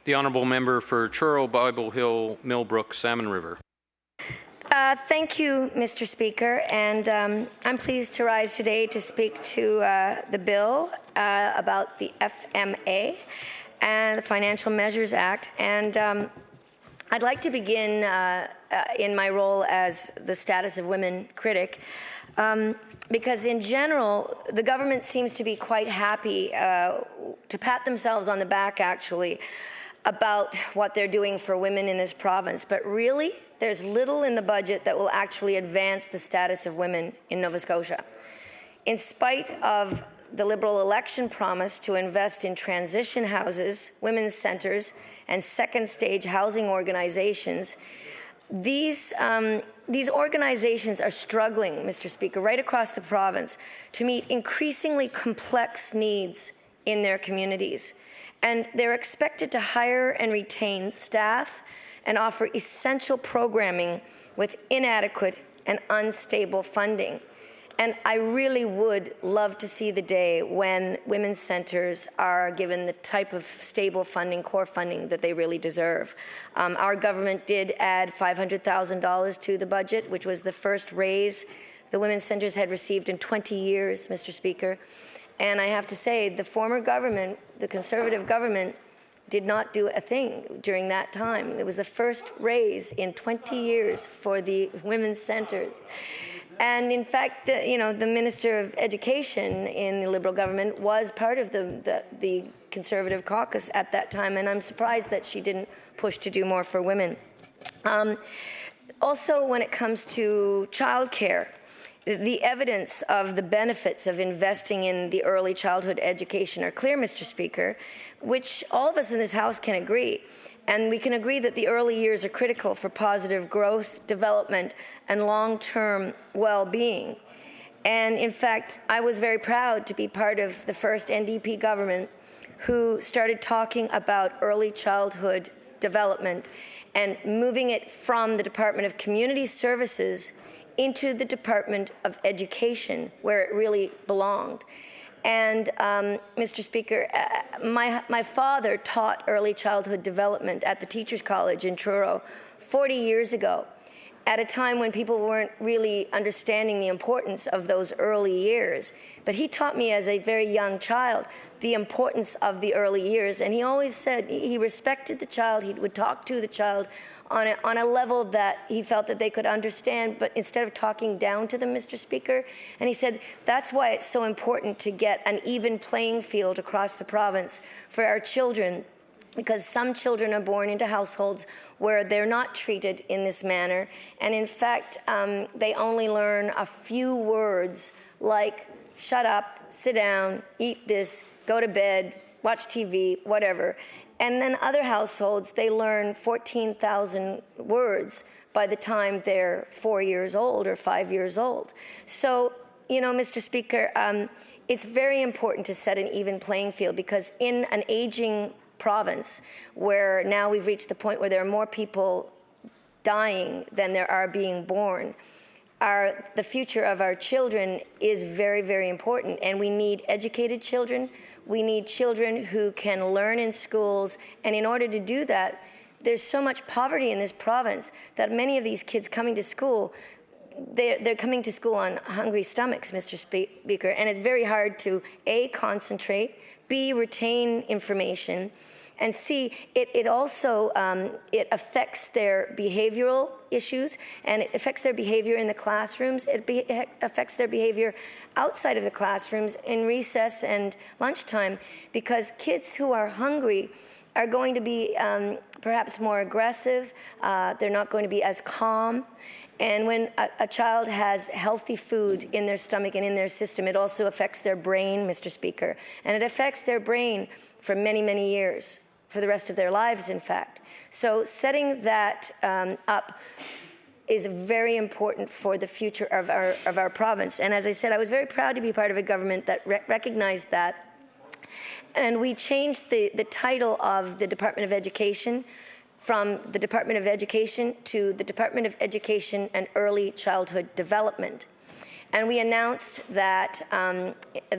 The honourable member for Truro, Bible Hill, Millbrook, Salmon River. Thank you, Mr. Speaker, and I'm pleased to rise today to speak to the bill about the FMA and the Financial Measures Act. And I'd like to begin in my role as the status of women critic, because in general, the government seems to be quite happy to pat themselves on the back, actually, about what they're doing for women in this province. But really, there's little in the budget that will actually advance the status of women in Nova Scotia. In spite of the Liberal election promise to invest in transition houses, women's centres, and second-stage housing organizations, these organizations are struggling, Mr. Speaker, right across the province to meet increasingly complex needs in their communities. And they're expected to hire and retain staff and offer essential programming with inadequate and unstable funding. And I really would love to see the day when women's centres are given the type of stable funding, core funding, that they really deserve. Our government did add $500,000 to the budget, which was the first raise the women's centres had received in 20 years, Mr. Speaker. And I have to say, the former government, the Conservative government, did not do a thing during that time. It was the first raise in 20 years for the women's centres. And in fact, the Minister of Education in the Liberal government was part of the Conservative caucus at that time, and I'm surprised that she didn't push to do more for women. Also, when it comes to childcare, the evidence of the benefits of investing in the early childhood education are clear, Mr. Speaker, which all of us in this House can agree. And we can agree that the early years are critical for positive growth, development, and long-term well-being. And in fact, I was very proud to be part of the first NDP government who started talking about early childhood development and moving it from the Department of Community Services into the Department of Education, where it really belonged. And, Mr. Speaker, my father taught early childhood development at the Teachers College in Truro 40 years ago, at a time when people weren't really understanding the importance of those early years. But he taught me as a very young child the importance of the early years, and he always said he respected the child, he would talk to the child on a level that he felt that they could understand, but instead of talking down to them, Mr. Speaker. And he said that's why it's so important to get an even playing field across the province for our children, because some children are born into households where they're not treated in this manner. And in fact, they only learn a few words like shut up, sit down, eat this, go to bed, watch TV, whatever. And then other households, they learn 14,000 words by the time they're 4 years old or 5 years old. So, Mr. Speaker, it's very important to set an even playing field, because in an aging province where now we've reached the point where there are more people dying than there are being born, the future of our children is very, very important, and we need educated children. We need children who can learn in schools, and in order to do that, there's so much poverty in this province that many of these kids coming to school, they're coming to school on hungry stomachs, Mr. Speaker, and it's very hard to, A, concentrate, B, retain information, and C, it also it affects their behavioral issues, and it affects their behavior in the classrooms. It affects their behavior outside of the classrooms in recess and lunchtime, because kids who are hungry are going to be perhaps more aggressive. They're not going to be as calm. And when a child has healthy food in their stomach and in their system, it also affects their brain, Mr. Speaker. And it affects their brain for many, many years, for the rest of their lives, in fact. So setting that up is very important for the future of our province. And as I said, I was very proud to be part of a government that recognized that. And we changed the title of the Department of Education from the Department of Education to the Department of Education and Early Childhood Development. And we announced that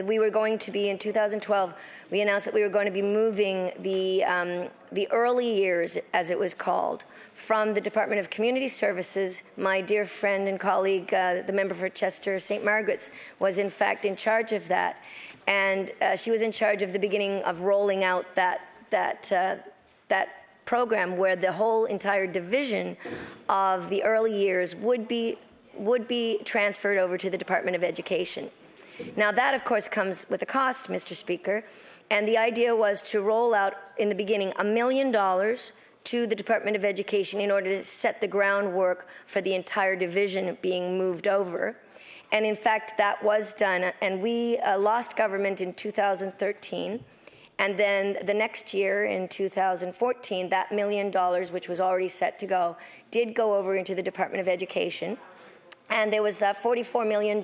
we were going to be, in 2012, we announced that we were going to be moving the early years, as it was called, from the Department of Community Services. My dear friend and colleague, the member for Chester St. Margaret's, was in fact in charge of that. And she was in charge of the beginning of rolling out that program, where the whole entire division of the early years would be transferred over to the Department of Education. Now, that, of course, comes with a cost, Mr. Speaker, and the idea was to roll out, in the beginning, $1 million to the Department of Education in order to set the groundwork for the entire division being moved over. And, in fact, that was done, and we lost government in 2013. And then the next year, in 2014, that $1 million, which was already set to go, did go over into the Department of Education. And there was $44 million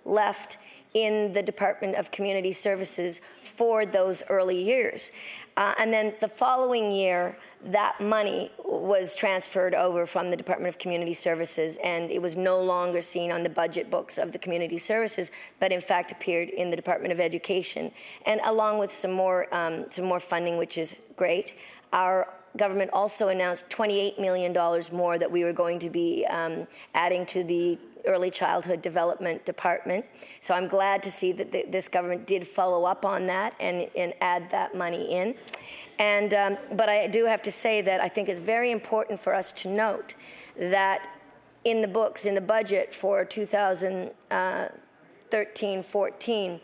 left in the Department of Community Services for those early years. And then the following year, that money was transferred over from the Department of Community Services, and it was no longer seen on the budget books of the Community Services, but in fact appeared in the Department of Education, and along with some more funding, which is great. Our government also announced $28 million more that we were going to be adding to the Early Childhood Development Department. So I'm glad to see that this government did follow up on that and add that money in. And but I do have to say that I think it's very important for us to note that in the books, in the budget for 2013-14,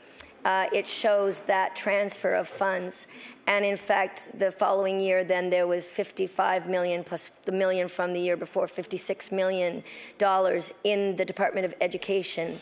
it shows that transfer of funds. And in fact, the following year, then there was $55 million plus the million from the year before, $56 million in the Department of Education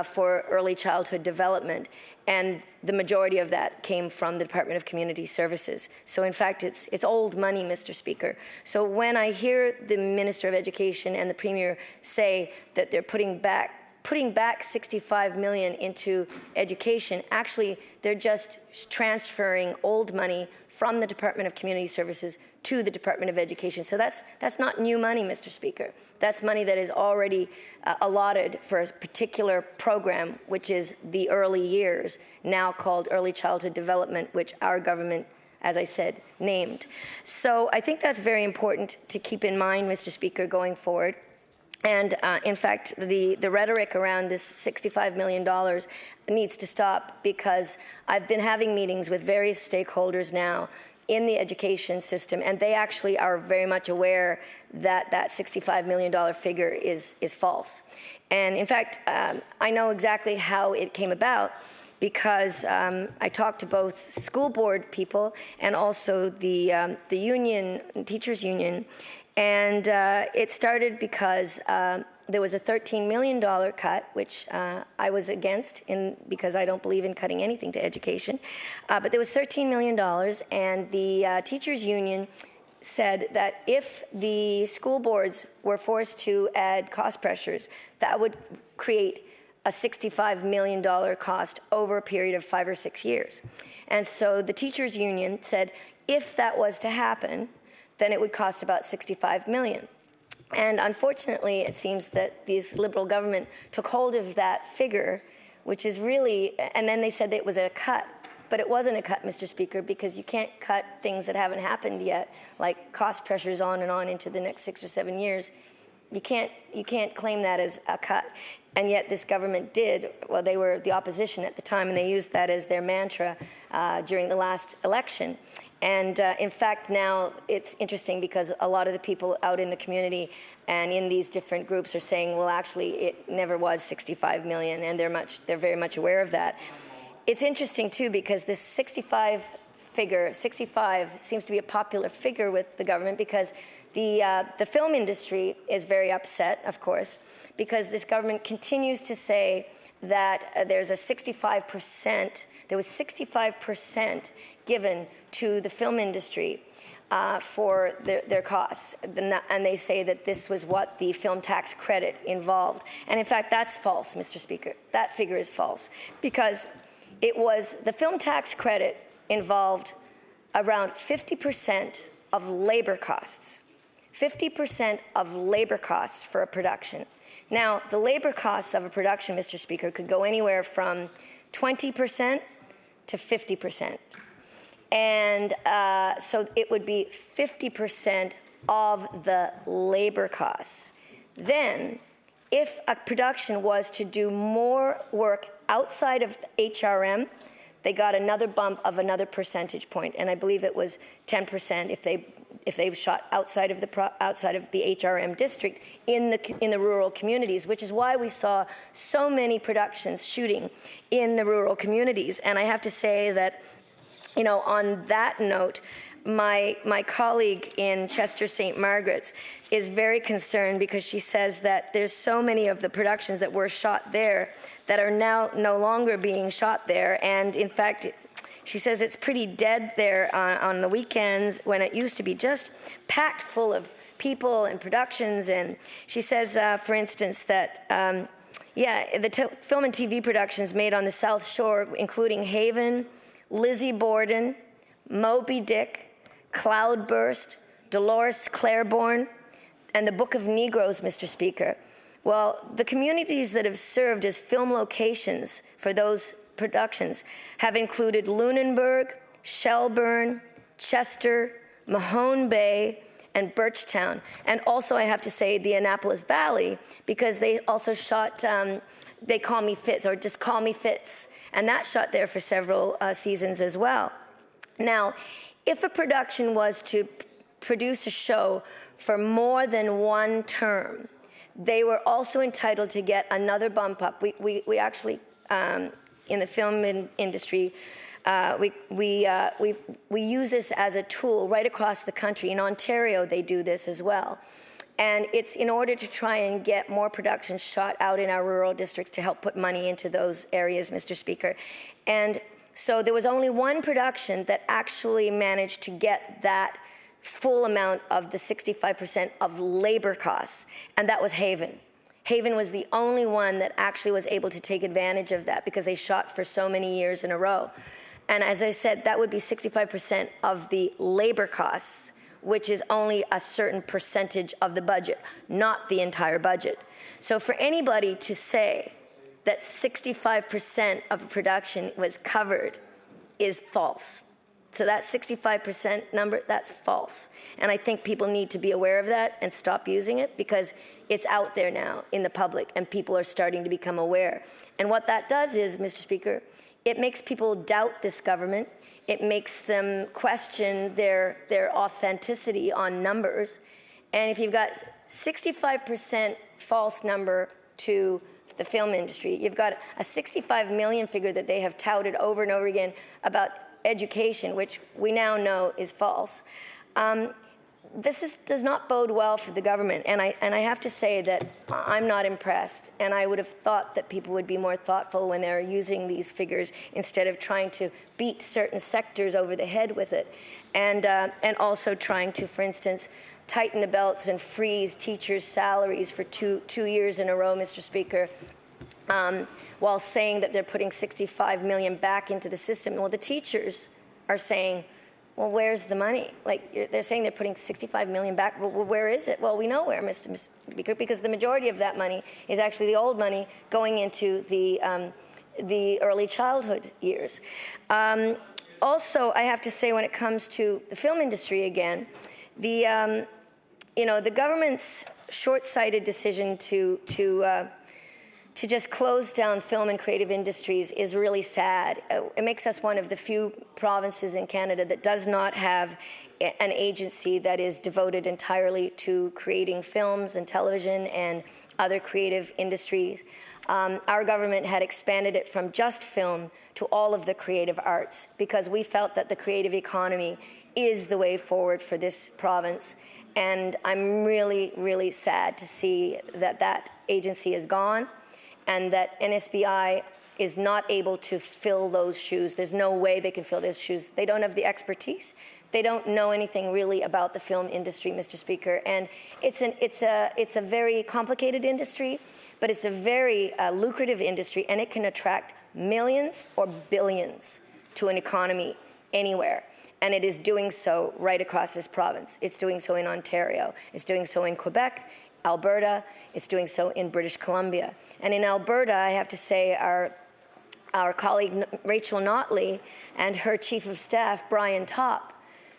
for early childhood development. And the majority of that came from the Department of Community Services. So in fact, it's old money, Mr. Speaker. So when I hear the Minister of Education and the Premier say that they're putting back $65 million into education, actually, they're just transferring old money from the Department of Community Services to the Department of Education. So that's not new money, Mr. Speaker. That's money that is already allotted for a particular program, which is the early years, now called Early Childhood Development, which our government, as I said, named. So I think that's very important to keep in mind, Mr. Speaker, going forward. And in fact, the rhetoric around this $65 million needs to stop, because I've been having meetings with various stakeholders now in the education system, and they actually are very much aware that that $65 million figure is false. And in fact, I know exactly how it came about, because I talked to both school board people and also the union, teachers union. And it started because there was a $13 million cut, which I was against because I don't believe in cutting anything to education. But there was $13 million, and the teachers union said that if the school boards were forced to add cost pressures, that would create a $65 million cost over a period of 5 or 6 years. And so the teachers union said if that was to happen, then it would cost about $65 million. And unfortunately, it seems that this Liberal government took hold of that figure, which is really, and then they said that it was a cut. But it wasn't a cut, Mr. Speaker, because you can't cut things that haven't happened yet, like cost pressures on and on into the next 6 or 7 years. You can't claim that as a cut. And yet this government did. Well, they were the opposition at the time, and they used that as their mantra during the last election. And in fact, now it's interesting because a lot of the people out in the community and in these different groups are saying, well, actually, it never was 65 million, and they're very much aware of that. It's interesting, too, because this 65 figure, 65, seems to be a popular figure with the government, because the film industry is very upset, of course, because this government continues to say that there's a 65%, there was 65% given to the film industry for their costs. And they say that this was what the film tax credit involved. And in fact, that's false, Mr. Speaker. That figure is false, because it was the film tax credit involved around 50% of labor costs. 50% of labor costs for a production. Now, the labor costs of a production, Mr. Speaker, could go anywhere from 20% to 50%. And so it would be 50% of the labor costs. Then, if a production was to do more work outside of HRM, they got another bump of another percentage point, and I believe it was 10% if they shot outside of the HRM district in the rural communities, which is why we saw so many productions shooting in the rural communities. And I have to say that, you know, on that note, my colleague in Chester St. Margaret's is very concerned because she says that there's so many of the productions that were shot there that are now no longer being shot there. And in fact, she says it's pretty dead there on the weekends when it used to be just packed full of people and productions. And she says, for instance, that, the film and TV productions made on the South Shore, including Haven, Lizzie Borden, Moby Dick, Cloudburst, Dolores Claiborne, and the Book of Negroes, Mr. Speaker. Well, the communities that have served as film locations for those productions have included Lunenburg, Shelburne, Chester, Mahone Bay, and Birchtown. And also, I have to say, the Annapolis Valley, because they also shot They Call Me Fitz, or Just Call Me Fitz, and that shot there for several seasons as well. Now, if a production was to produce a show for more than one term, they were also entitled to get another bump up. We actually, in the film industry, we use this as a tool right across the country. In Ontario, they do this as well. And it's in order to try and get more productions shot out in our rural districts to help put money into those areas, Mr. Speaker. And so there was only one production that actually managed to get that full amount of the 65% of labor costs, and that was Haven. Haven was the only one that actually was able to take advantage of that because they shot for so many years in a row. And as I said, that would be 65% of the labor costs, which is only a certain percentage of the budget, not the entire budget. So for anybody to say that 65% of a production was covered is false. So that 65% number, that's false. And I think people need to be aware of that and stop using it because it's out there now in the public and people are starting to become aware. And what that does is, Mr. Speaker, it makes people doubt this government. It makes them question their authenticity on numbers. And if you've got 65% false number to the film industry, you've got a 65 million figure that they have touted over and over again about education, which we now know is false. This does not bode well for the government, and I have to say that I'm not impressed, and I would have thought that people would be more thoughtful when they're using these figures instead of trying to beat certain sectors over the head with it, and also trying to, for instance, tighten the belts and freeze teachers' salaries for two years in a row, Mr. Speaker, while saying that they're putting 65 million back into the system. Well, the teachers are saying, well, where's the money? Like, they're saying they're putting 65 million back. Well, where is it? Well, we know where, Mr. Speaker, because the majority of that money is actually the old money going into the early childhood years. Also, I have to say, when it comes to the film industry again, the government's short-sighted decision to just close down film and creative industries is really sad. It makes us one of the few provinces in Canada that does not have an agency that is devoted entirely to creating films and television and other creative industries. Our government had expanded it from just film to all of the creative arts because we felt that the creative economy is the way forward for this province. And I'm really, really sad to see that that agency is gone, and that NSBI is not able to fill those shoes. There's no way they can fill those shoes. They don't have the expertise. They don't know anything really about the film industry, Mr. Speaker. And it's a very complicated industry, but it's a very lucrative industry, and it can attract millions or billions to an economy anywhere. And it is doing so right across this province. It's doing so in Ontario. It's doing so in Quebec, Alberta. It's doing so in British Columbia. And in Alberta, I have to say, our our colleague Rachel Notley and her chief of staff, Brian Topp,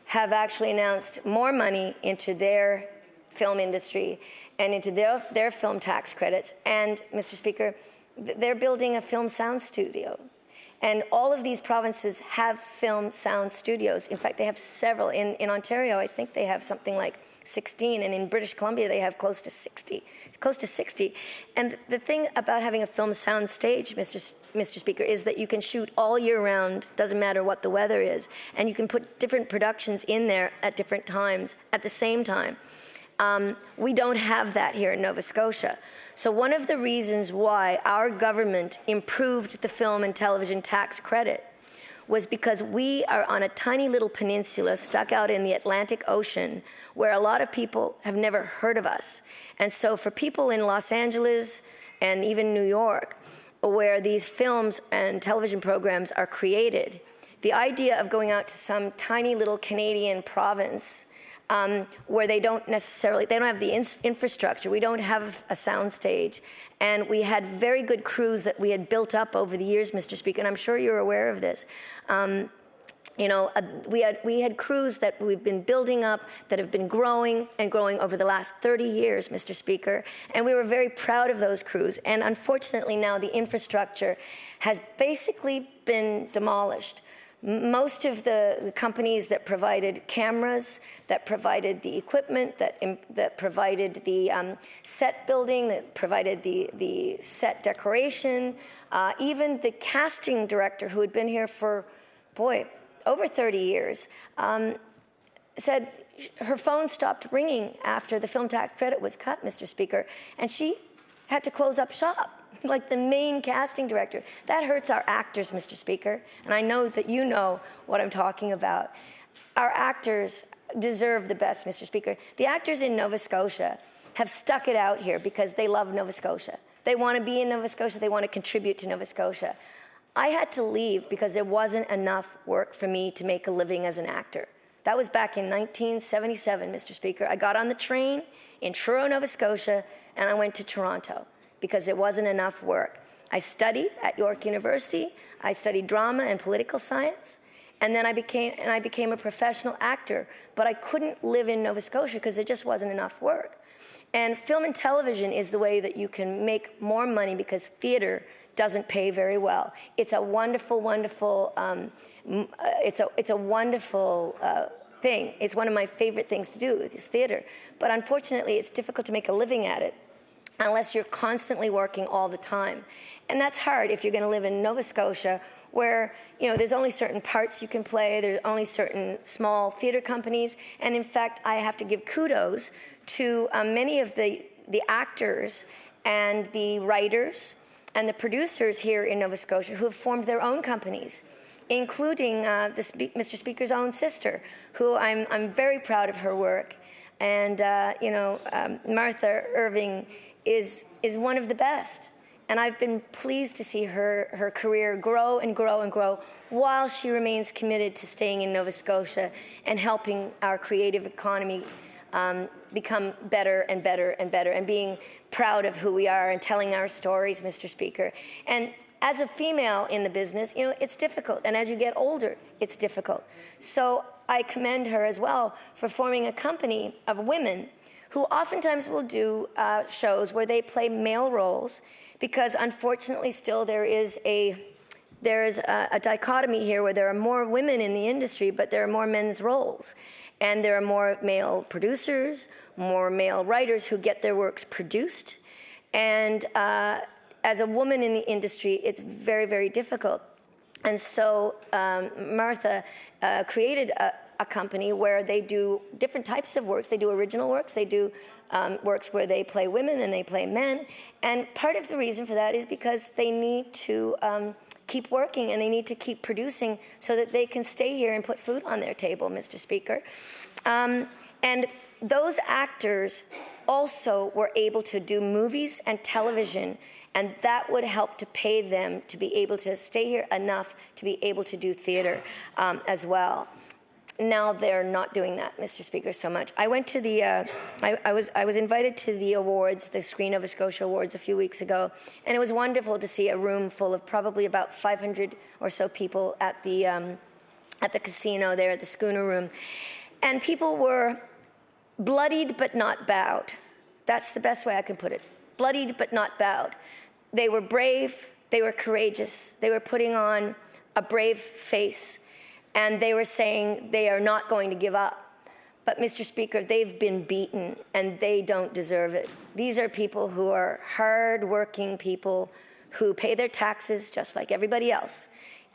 have actually announced more money into their film industry and into their film tax credits. And, Mr. Speaker, they're building a film sound studio. And all of these provinces have film sound studios. In fact, they have several. In Ontario, I think they have something like 16, and in British Columbia, they have close to 60. And the thing about having a film sound stage, Mr. Speaker, is that you can shoot all year round, doesn't matter what the weather is, and you can put different productions in there at different times, at the same time. We don't have that here in Nova Scotia. So one of the reasons why our government improved the film and television tax credit was because we are on a tiny little peninsula stuck out in the Atlantic Ocean where a lot of people have never heard of us. And so for people in Los Angeles and even New York, where these films and television programs are created, the idea of going out to some tiny little Canadian province where they don't have the infrastructure. We don't have a soundstage. And we had very good crews that we had built up over the years, Mr. Speaker, and I'm sure you're aware of this. We had crews that we've been building up that have been growing and growing over the last 30 years, Mr. Speaker, and we were very proud of those crews. And unfortunately now the infrastructure has basically been demolished. Most of the companies that provided cameras, that provided the equipment, that provided the set building, that provided the set decoration, even the casting director who had been here for, over 30 years, said her phone stopped ringing after the film tax credit was cut, Mr. Speaker, and she had to close up shop. Like the main casting director. That hurts our actors, Mr. Speaker, and I know that you know what I'm talking about. Our actors deserve the best, Mr. Speaker. The actors in Nova Scotia have stuck it out here because they love Nova Scotia. They want to be in Nova Scotia. They want to contribute to Nova Scotia. I had to leave because there wasn't enough work for me to make a living as an actor. That was back in 1977, Mr. Speaker. I got on the train in Truro, Nova Scotia, and I went to Toronto, because there wasn't enough work. I studied at York University. I studied drama and political science, and then I became a professional actor. But I couldn't live in Nova Scotia because there just wasn't enough work. And film and television is the way that you can make more money because theater doesn't pay very well. It's a wonderful, wonderful. It's a wonderful thing. It's one of my favorite things to do is theater. But unfortunately, it's difficult to make a living at it unless you're constantly working all the time. And that's hard if you're going to live in Nova Scotia where, there's only certain parts you can play, there's only certain small theatre companies, and in fact, I have to give kudos to many of the actors and the writers and the producers here in Nova Scotia who have formed their own companies, including Mr. Speaker's own sister, who I'm very proud of her work. And, Martha Irving is one of the best. And I've been pleased to see her career grow and grow and grow while she remains committed to staying in Nova Scotia and helping our creative economy become better and better and better, and being proud of who we are and telling our stories, Mr. Speaker. And as a female in the business, it's difficult. And as you get older, it's difficult. So I commend her as well for forming a company of women who oftentimes will do shows where they play male roles, because unfortunately still there is a dichotomy here where there are more women in the industry, but there are more men's roles. And there are more male producers, more male writers who get their works produced. And as a woman in the industry, it's very, very difficult. And so Martha created a company where they do different types of works. They do original works. They do works where they play women and they play men. And part of the reason for that is because they need to keep working and they need to keep producing so that they can stay here and put food on their table, Mr. Speaker. And those actors also were able to do movies and television, and that would help to pay them to be able to stay here enough to be able to do theater as well. now they're not doing that, Mr. Speaker, so much. I went to the, I was invited to the awards, the Screen Nova Scotia Awards a few weeks ago, and it was wonderful to see a room full of probably about 500 or so people at the casino there, at the Schooner Room. And people were bloodied but not bowed. That's the best way I can put it. Bloodied but not bowed. They were brave, they were courageous, they were putting on a brave face, and they were saying they are not going to give up. But, Mr. Speaker, they've been beaten, and they don't deserve it. These are people who are hard-working people who pay their taxes just like everybody else.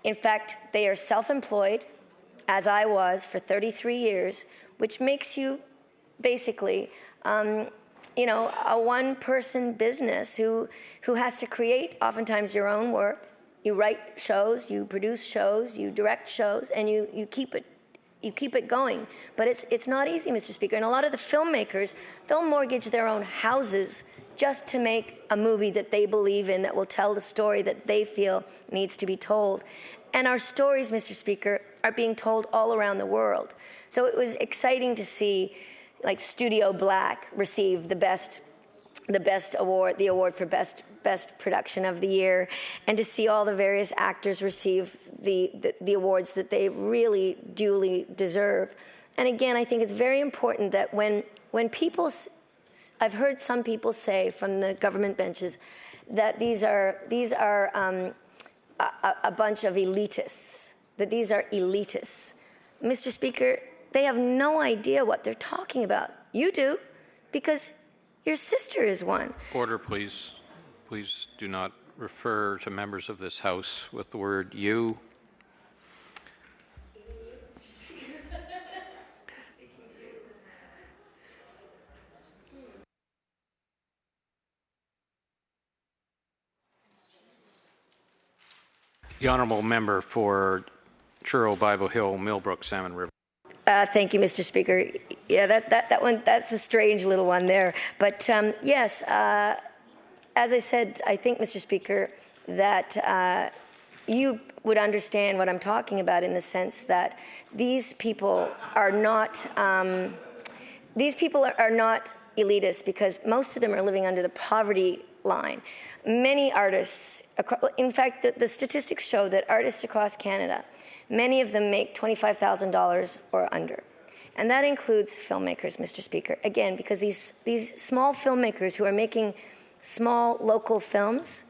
In fact, they are self-employed, as I was for 33 years, which makes you basically, a one-person business who has to create oftentimes your own work. You write shows, you produce shows, you direct shows, and you keep it going. But it's not easy, Mr. Speaker. And a lot of the filmmakers, they'll mortgage their own houses just to make a movie that they believe in, that will tell the story that they feel needs to be told. And our stories, Mr. Speaker, are being told all around the world. So it was exciting to see, like, Studio Black receive the best award, the award for best production of the year, and to see all the various actors receive the awards that they really duly deserve. And again, I think it's very important that when people, I've heard some people say from the government benches that these are a bunch of elitists, that these are elitists. Mr. Speaker, they have no idea what they're talking about. You do, because your sister is one. Order, please. Please do not refer to members of this House with the word you. The honourable member for Churro, Bible Hill, Millbrook, Salmon River. Thank you, Mr. Speaker. Yeah, that one, that's a strange little one there. But yes, as I said, I think, Mr. Speaker, that you would understand what I'm talking about in the sense that these people are not elitists, because most of them are living under the poverty line. Many artists, in fact, the statistics show that artists across Canada, many of them make $25,000 or under. And that includes filmmakers, Mr. Speaker. Again, because these small filmmakers who are making small local films,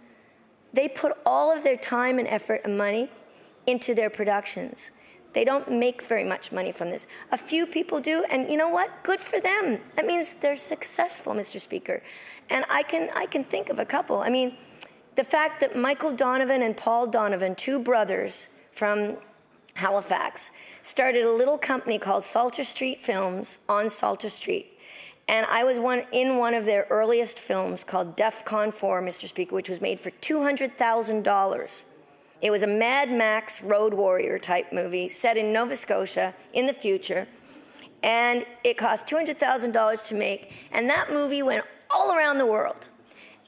they put all of their time and effort and money into their productions. They don't make very much money from this. A few people do, and you know what? Good for them. That means they're successful, Mr. Speaker. And I can think of a couple. I mean, the fact that Michael Donovan and Paul Donovan, two brothers from Halifax, started a little company called Salter Street Films on Salter Street. And I was in one of their earliest films called DEFCON 4, Mr. Speaker, which was made for $200,000. It was a Mad Max Road Warrior type movie set in Nova Scotia in the future. And it cost $200,000 to make. And that movie went all around the world.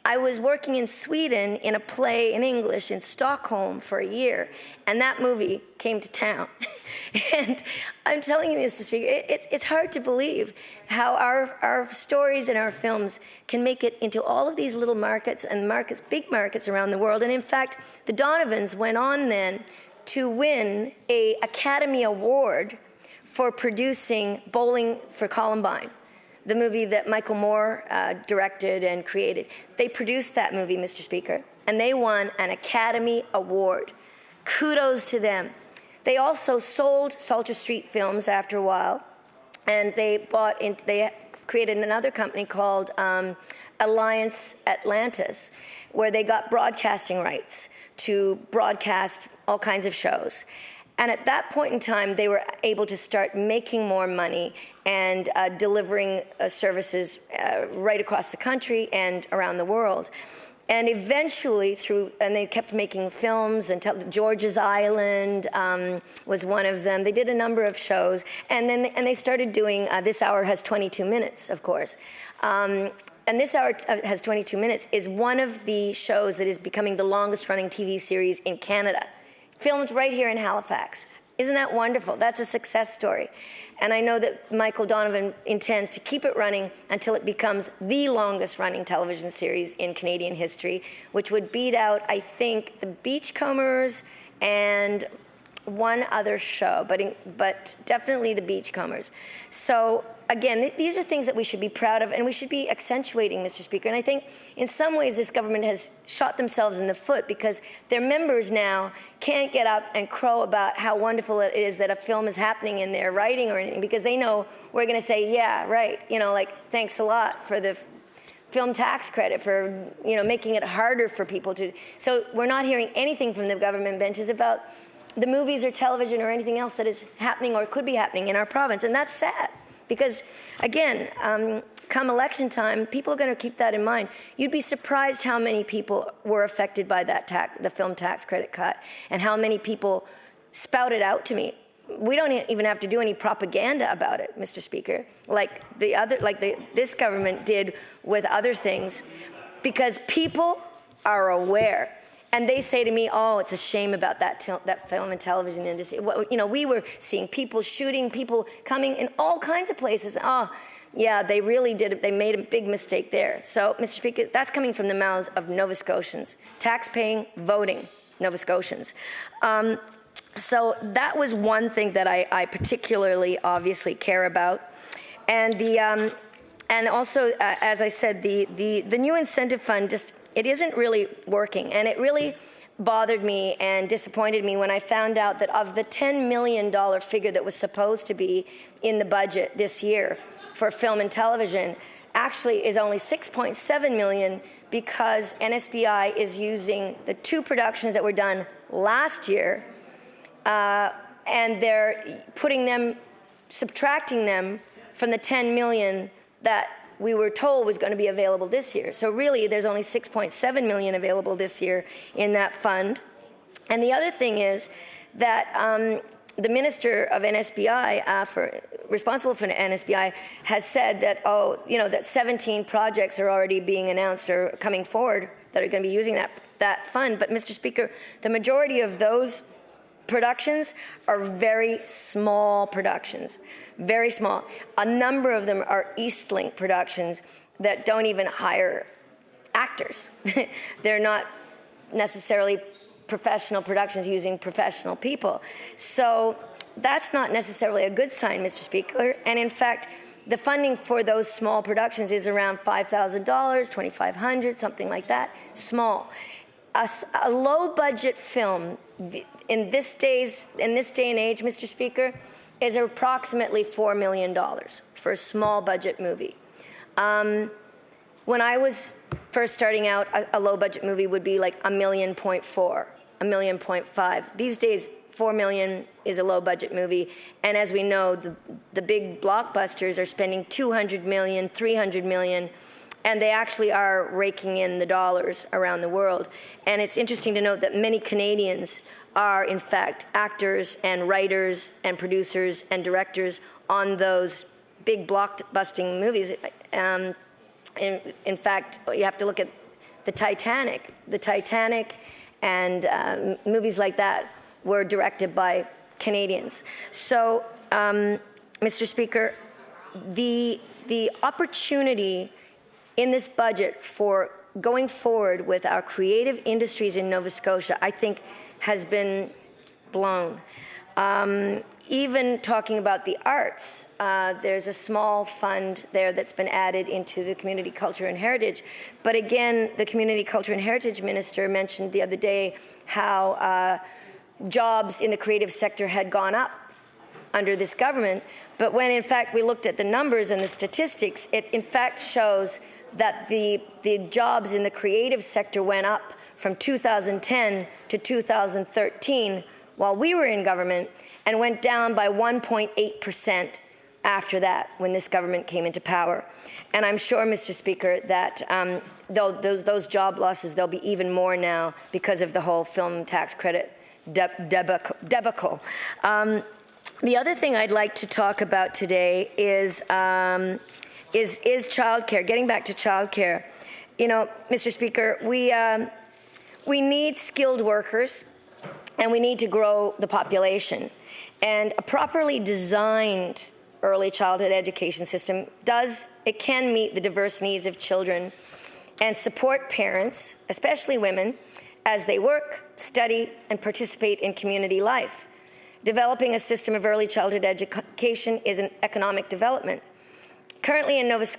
I was working in Sweden in a play in English in Stockholm for a year, and that movie came to town. And I'm telling you, Mr. Speaker, it's hard to believe how our stories and our films can make it into all of these little markets and big markets around the world. And in fact, the Donovans went on then to win an Academy Award for producing Bowling for Columbine, the movie that Michael Moore directed and created. They produced that movie, Mr. Speaker, and they won an Academy Award. Kudos to them. They also sold Salter Street Films after a while, and they created another company called Alliance Atlantis, where they got broadcasting rights to broadcast all kinds of shows. And at that point in time, they were able to start making more money and delivering services right across the country and around the world. And eventually, and they kept making films, and George's Island was one of them. They did a number of shows, and then they started doing This Hour Has 22 Minutes, of course. And This Hour Has 22 Minutes is one of the shows that is becoming the longest-running TV series in Canada. Filmed right here in Halifax. Isn't that wonderful? That's a success story. And I know that Michael Donovan intends to keep it running until it becomes the longest running television series in Canadian history, which would beat out, I think, the Beachcombers and one other show, but definitely the Beachcombers. So again, these are things that we should be proud of and we should be accentuating, Mr. Speaker. And I think in some ways this government has shot themselves in the foot because their members now can't get up and crow about how wonderful it is that a film is happening in their writing or anything, because they know we're going to say, yeah, right, like, thanks a lot for the film tax credit, for making it harder for people to. So we're not hearing anything from the government benches about the movies or television or anything else that is happening or could be happening in our province. And that's sad because, again, come election time, people are going to keep that in mind. You'd be surprised how many people were affected by that the film tax credit cut, and how many people spouted out to me. We don't even have to do any propaganda about it, Mr. Speaker, like this government did with other things, because people are aware. And they say to me, oh, it's a shame about that film and television industry. We were seeing people shooting, people coming in all kinds of places. Oh, yeah, they really did it. They made a big mistake there. So, Mr. Speaker, that's coming from the mouths of Nova Scotians, tax-paying, voting Nova Scotians. So that was one thing that I particularly obviously care about. And and also, as I said, the new incentive fund it isn't really working. And it really bothered me and disappointed me when I found out that of the $10 million figure that was supposed to be in the budget this year for film and television, actually is only $6.7 million, because NSBI is using the 2 productions that were done last year, and they're subtracting them from the $10 million that we were told was going to be available this year. So really, there's only $6.7 million available this year in that fund. And the other thing is that the Minister of NSBI, responsible for NSBI, has said that, that 17 projects are already being announced or coming forward that are going to be using that fund. But, Mr. Speaker, the majority of those productions are very small productions, very small. A number of them are Eastlink productions that don't even hire actors. They're not necessarily professional productions using professional people. So that's not necessarily a good sign, Mr. Speaker. And in fact, the funding for those small productions is around $5,000, $2,500, something like that, small. A low-budget film in this day and age, Mr. Speaker, is approximately $4 million for a small-budget movie. When I was first starting out, a low-budget movie would be like $1.4 million, $1.5 million. These days, $4 million is a low-budget movie, and as we know, the big blockbusters are spending $200 million, $300 million. And they actually are raking in the dollars around the world. And it's interesting to note that many Canadians are, in fact, actors and writers and producers and directors on those big blockbusting movies. In fact, you have to look at the Titanic. The Titanic and movies like that were directed by Canadians. So, Mr. Speaker, the opportunity in this budget for going forward with our creative industries in Nova Scotia, I think, has been blown. Even talking about the arts, there's a small fund there that's been added into the Community Culture and Heritage. But again, the Community Culture and Heritage Minister mentioned the other day how jobs in the creative sector had gone up under this government. But when, in fact, we looked at the numbers and the statistics, it, in fact, shows that the jobs in the creative sector went up from 2010 to 2013 while we were in government, and went down by 1.8% after that when this government came into power. And I'm sure, Mr. Speaker, that those job losses, there'll be even more now because of the whole film tax credit debacle. The other thing I'd like to talk about today is childcare. Getting back to childcare, Mr. Speaker, we need skilled workers, and we need to grow the population. And a properly designed early childhood education system can meet the diverse needs of children and support parents, especially women, as they work, study, and participate in community life. Developing a system of early childhood education is an economic development. Currently in Nova Scotia,